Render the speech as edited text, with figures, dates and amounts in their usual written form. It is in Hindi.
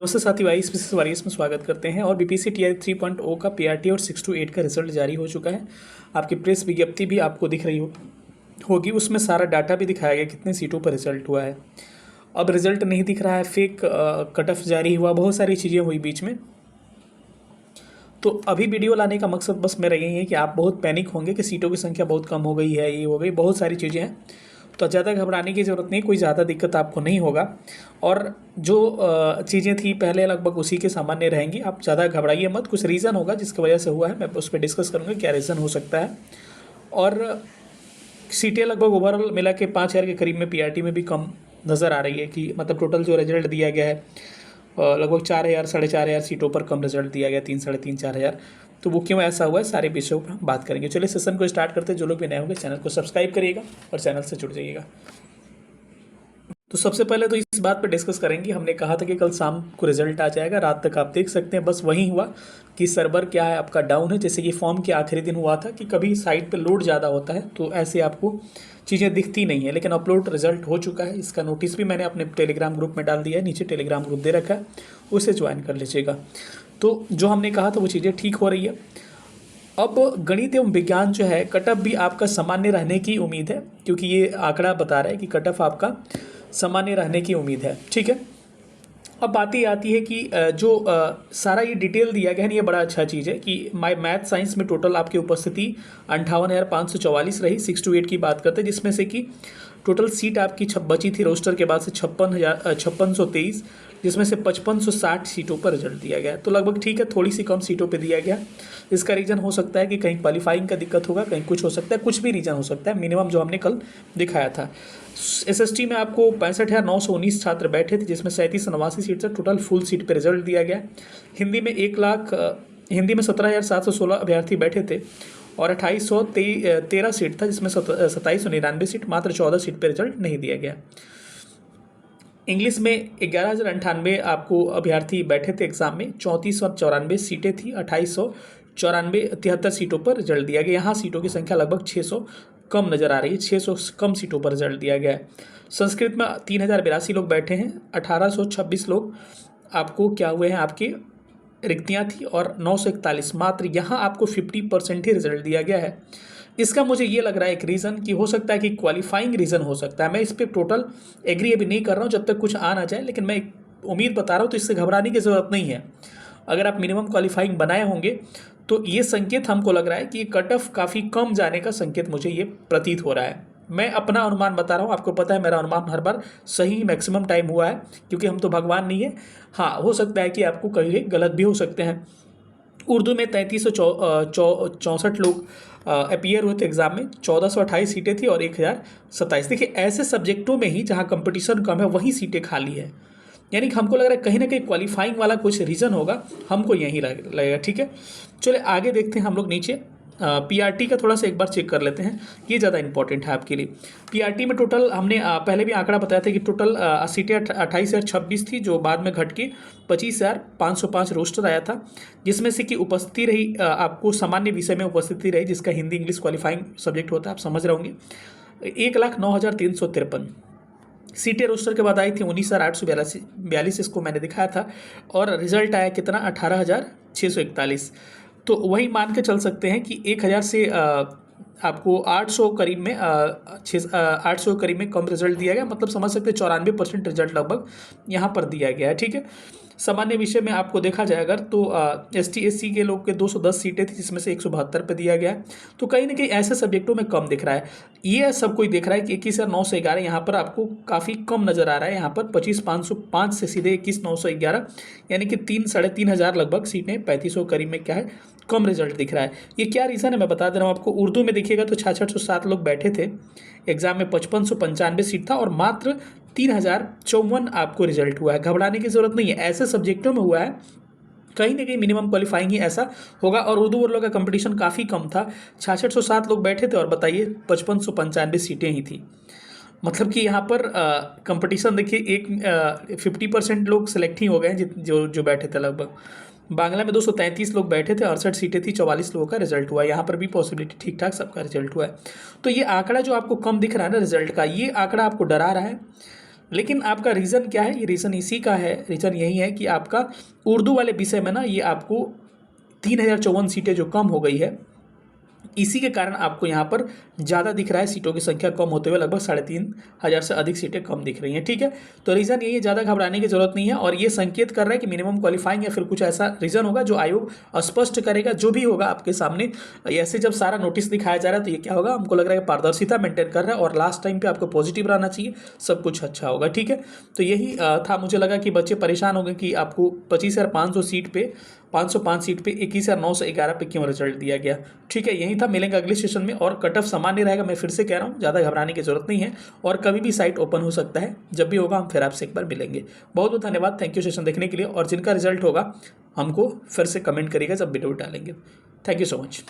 दोस्तों साथियों आइए इस वारियस में स्वागत करते हैं। और बीपीएससी टीआई 3.0 का पीआरटी और 6 to 8 का रिजल्ट जारी हो चुका है। आपकी प्रेस विज्ञप्ति भी आपको दिख रही होगी, उसमें सारा डाटा भी दिखाया गया कितने सीटों पर रिजल्ट हुआ है। अब रिजल्ट नहीं दिख रहा है, फेक कट ऑफ जारी हुआ, बहुत सारी चीज़ें हुई बीच में। तो अभी वीडियो लाने का मकसद बस मेरा यही है कि आप बहुत पैनिक होंगे कि सीटों की संख्या बहुत कम हो गई है, ये हो गई, बहुत सारी चीज़ें हैं। तो ज़्यादा घबराने की ज़रूरत नहीं, कोई ज़्यादा दिक्कत आपको नहीं होगा। और जो चीज़ें थी पहले लगभग उसी के सामान्य रहेंगी, आप ज़्यादा घबराइए मत। कुछ रीज़न होगा जिसकी वजह से हुआ है, मैं उस पर डिस्कस करूँगा क्या रीज़न हो सकता है। और सीटें लगभग ओवरऑल मिला के 5,000 के करीब में पीआरटी में भी कम नज़र आ रही है कि मतलब टोटल जो रिजल्ट दिया गया है लगभग 4,000 4,500 सीटों पर कम रिजल्ट दिया गया, 3 साढ़े 3 4,000। तो वो क्यों ऐसा हुआ है, सारे विषयों पर हम बात करेंगे। चलिए सेशन को स्टार्ट करते हैं। जो लोग भी नए होंगे चैनल को सब्सक्राइब करिएगा और चैनल से जुड़ जाइएगा। तो सबसे पहले तो इस बात पर डिस्कस करेंगे, हमने कहा था कि कल शाम को रिजल्ट आ जाएगा, रात तक आप देख सकते हैं। बस वही हुआ कि सर्वर क्या है आपका डाउन है। जैसे कि फॉर्म के आखिरी दिन हुआ था कि कभी साइट पे लोड ज़्यादा होता है तो ऐसे आपको चीज़ें दिखती नहीं है, लेकिन अपलोड रिजल्ट हो चुका है। इसका नोटिस भी मैंने अपने टेलीग्राम ग्रुप में डाल दिया है, नीचे टेलीग्राम ग्रुप दे रखा है, उसे ज्वाइन कर लीजिएगा। तो जो हमने कहा था वो चीज़ें ठीक हो रही है। अब गणित एवं विज्ञान जो है कट ऑफ भी आपका सामान्य रहने की उम्मीद है, क्योंकि ये आंकड़ा बता रहा है कि कट ऑफ आपका सामान्य रहने की उम्मीद है। ठीक है, अब बात ये आती है कि जो सारा ये डिटेल दिया गया है, ये बड़ा अच्छा चीज़ है कि मैथ साइंस में टोटल आपकी उपस्थिति 58,544 रही। 6 to 8 की बात करते हैं, जिसमें से कि टोटल सीट आपकी बची थी रोस्टर के बाद से 56,23, जिसमें से 5560 सीटों पर रिजल्ट दिया गया। तो लगभग ठीक है, थोड़ी सी कम सीटों पे दिया गया। इसका रीज़न हो सकता है कि कहीं क्वालिफाइंग का दिक्कत होगा, कहीं कुछ हो सकता है, कुछ भी रीज़न हो सकता है। मिनिमम जो हमने कल दिखाया था, एसएसटी में आपको 65,919 छात्र बैठे थे, जिसमें 3789 सीट से टोटल फुल सीट पर रिजल्ट दिया गया। हिंदी में 17,716 अभ्यर्थी बैठे थे और 2,813 सीट था, जिसमें 2,799 सीट, मात्र 14 सीट पर रिजल्ट नहीं दिया गया। इंग्लिश में 11,098 आपको अभ्यर्थी बैठे थे एग्जाम में, 3494 सीटें थी, 73 सीटों पर रिजल्ट दिया गया। यहाँ सीटों की संख्या लगभग 600 कम नज़र आ रही है, 600 कम सीटों पर रिजल्ट दिया गया है। संस्कृत में 3,082 लोग बैठे हैं, 1,826 लोग आपको क्या हुए हैं, आपकी रिक्तियाँ थी, और 941 मात्र यहाँ आपको 50% ही रिजल्ट दिया गया है। इसका मुझे ये लग रहा है एक रीज़न कि हो सकता है कि क्वालिफाइंग रीज़न हो सकता है। मैं इस पर टोटल एग्री अभी नहीं कर रहा हूँ जब तक कुछ आ ना जाए, लेकिन मैं उम्मीद बता रहा हूँ, तो इससे घबराने की ज़रूरत नहीं है। अगर आप मिनिमम क्वालिफाइंग बनाए होंगे तो ये संकेत हमको लग रहा है कि कट ऑफ काफ़ी कम जाने का संकेत मुझे ये प्रतीत हो रहा है। मैं अपना अनुमान बता रहा हूँ, आपको पता है मेरा अनुमान हर बार सही मैक्सिमम टाइम हुआ है, क्योंकि हम तो भगवान नहीं है। हाँ, हो सकता है कि आपको कहीं गलत भी हो सकते हैं। उर्दू में 3,364 लोग अपीयर हुए थे एग्जाम में, 1,428 सीटें थी और 1,027। देखिए, ऐसे सब्जेक्टों में ही जहाँ कंपटीशन कम है वहीं सीटें खाली है, यानी कि हमको लग रहा है कहीं ना कहीं क्वालिफाइंग वाला कुछ रीज़न होगा, हमको यही लगेगा। ठीक है, चलिए आगे देखते हैं हम लोग। नीचे पीआरटी का थोड़ा सा एक बार चेक कर लेते हैं, ये ज़्यादा इंपॉर्टेंट है आपके लिए। पीआरटी में टोटल हमने पहले भी आंकड़ा बताया था कि टोटल सीटें 28,026 थी, जो बाद में घट के 25,505 रोस्टर आया था, जिसमें से कि उपस्थिति रही आपको सामान्य विषय में उपस्थिति रही, जिसका हिंदी इंग्लिश क्वालिफाइंग सब्जेक्ट होता है, आप समझ रहे होंगे, 1,09,353 सीटें रोस्टर के बाद आई थी। 19,842 इसको मैंने दिखाया था, और रिजल्ट आया कितना, 18,641। तो वही मान के चल सकते हैं कि 1,000 से आपको 800 करीब में 800 करीब में कम रिजल्ट दिया गया, मतलब समझ सकते हैं 94% रिजल्ट लगभग यहाँ पर दिया गया है। ठीक है, सामान्य विषय में आपको देखा जाए अगर तो ST SC के लोग के 210 सीटें थी, जिसमें से 172 पे दिया गया है। तो कहीं ना कहीं ऐसे सब्जेक्टों में कम दिख रहा है। ये सब कोई देख रहा है कि 21,911 यहाँ पर आपको काफ़ी कम नज़र आ रहा है। यहाँ पर 25,505 से सीधे 21,911, यानी कि 3,500 लगभग सीटें, 3,500 करीब में क्या है, कम रिजल्ट दिख रहा है। ये क्या रीज़न है मैं बता दे रहा हूँ आपको। उर्दू में देखिएगा तो 6607 लोग बैठे थे एग्जाम में, 5595 सीट था, और मात्र 3,054 आपको रिजल्ट हुआ है। घबराने की जरूरत नहीं है, ऐसे सब्जेक्टों में हुआ है, कहीं ना कहीं मिनिमम क्वालिफाइंग ही ऐसा होगा। और उर्दू वालों का कंपटीशन काफ़ी कम था, 6607 लोग बैठे थे, और बताइए 5595 सीटें ही थी। मतलब कि यहाँ पर कंपटीशन देखिए, एक 50% लोग सेलेक्ट ही हो गए हैं जो बैठे थे लगभग। बांग्ला में 233 लोग बैठे थे, 68 सीटें थी, 44 लोगों का रिजल्ट हुआ। यहाँ पर भी पॉसिबिलिटी ठीक ठाक सबका रिजल्ट हुआ है। तो ये आंकड़ा जो आपको कम दिख रहा है ना रिजल्ट का, ये आंकड़ा आपको डरा रहा है। लेकिन आपका रीज़न क्या है, ये रीज़न इसी का है, रीज़न यही है कि आपका उर्दू वाले विषय में ना ये आपको 3054 सीटें जो कम हो गई है, इसी के कारण आपको यहाँ पर ज़्यादा दिख रहा है, सीटों की संख्या कम होते हुए लगभग 3500 से अधिक सीटें कम दिख रही हैं। ठीक है, तो रीज़न यही है, ज़्यादा घबराने की जरूरत नहीं है, और ये संकेत कर रहा है कि मिनिमम क्वालिफाइंग या फिर कुछ ऐसा रीज़न होगा जो आयोग स्पष्ट करेगा। जो भी होगा आपके सामने, ऐसे जब सारा नोटिस दिखाया जा रहा है तो ये क्या होगा, हमको लग रहा है कि पारदर्शिता मेंटेन कर रहा है और लास्ट टाइम पर आपको पॉजिटिव रहना चाहिए, सब कुछ अच्छा होगा। ठीक है, तो यही था। मुझे लगा कि बच्चे परेशान हो गए कि आपको 25,500 सीट पे 505 सीट पे 21,911 पे क्यों रिजल्ट दिया गया। ठीक है, यही था। मिलेंगे अगले सेशन में, और कट ऑफ सामान्य रहेगा। मैं फिर से कह रहा हूँ, ज़्यादा घबराने की जरूरत नहीं है, और कभी भी साइट ओपन हो सकता है। जब भी होगा हम फिर आपसे एक बार मिलेंगे। बहुत बहुत धन्यवाद, थैंक यू सेशन देखने के लिए, और जिनका रिजल्ट होगा हमको फिर से कमेंट करिएगा जब वीडियो डालेंगे। Thank you so much.